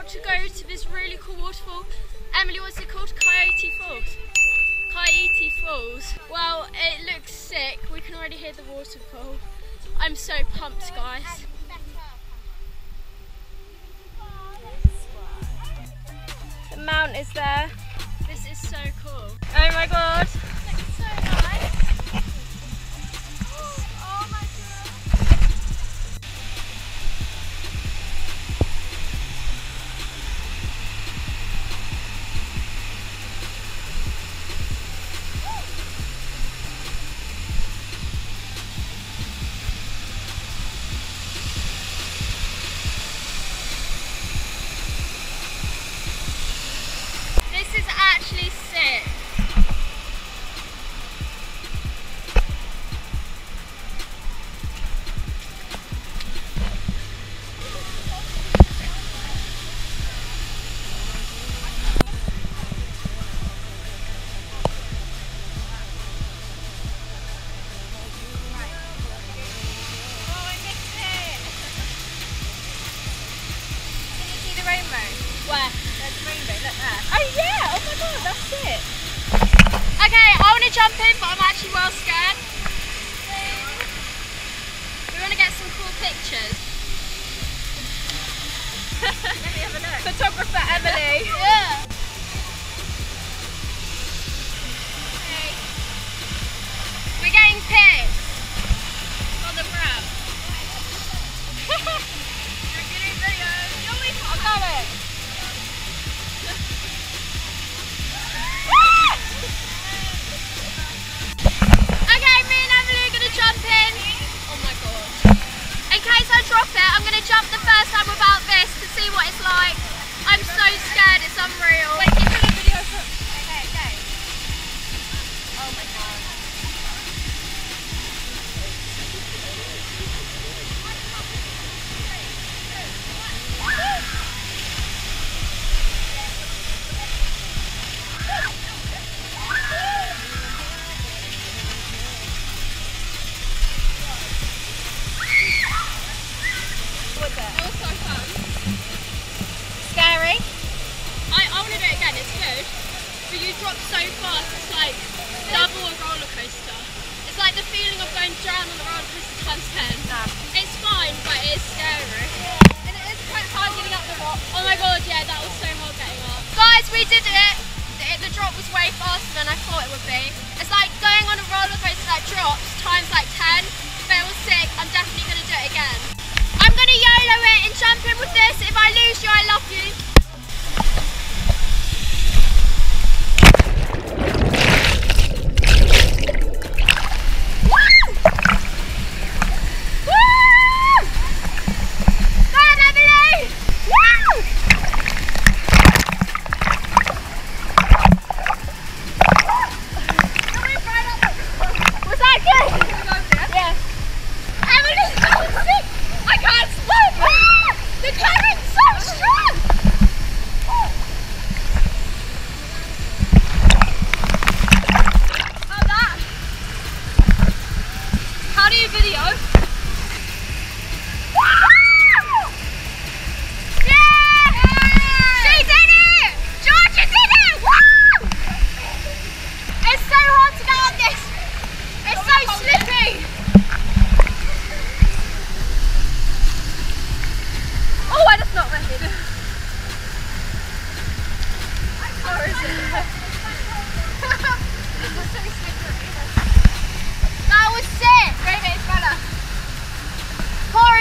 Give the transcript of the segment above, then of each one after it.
about to go to this really cool waterfall. Emily, what's it called? Coyote Falls. Coyote Falls. Well, it looks sick. We can already hear the waterfall. I'm so pumped, guys. The mount is there. This is so cool. Oh my god. Looks so nice. Oh my god. This is actually sick. Where? There's a rainbow, look there. Oh yeah, oh my god, that's it. Okay, I want to jump in, but I'm actually well scared. We want to get some cool pictures. Let me have a look. Photographer Emily. Yeah. Okay. We're getting pics on the ground. You're getting videos. I got it. Okay, me and Emily are going to jump in. Oh my god. In case I drop it, I'm going to jump the first time without this to see what it's like. I'm so scared, it's unreal. Wait, give me the video for... Okay. Oh my god. Scary. I want to do it again, it's good. But you drop so fast, it's like double a roller coaster. It's like the feeling of going down on the roller coaster times 10. No. It's fine, but it is scary. And it is quite hard getting up the rock. Oh my god, yeah, that was so hard getting up. Guys, we did it. The drop was way faster than I thought it would be. It's like going on a roller coaster that drops times like 10. But it was sick, I'm definitely going to do it again. I'm going to YOLO it and jump in with this. If I lose you, I love you.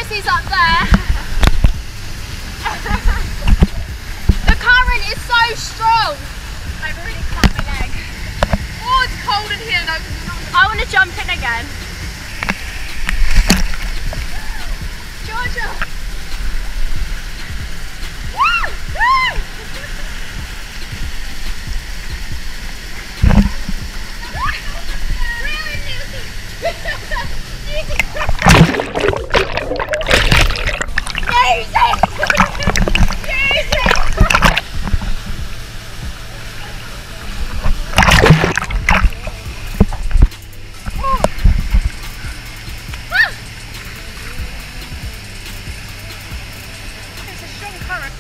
He's up there. The current is so strong. I really cut my leg. Oh, it's cold in here. No, I want to jump in again. Georgia. Woo! Woo! It's a strong current.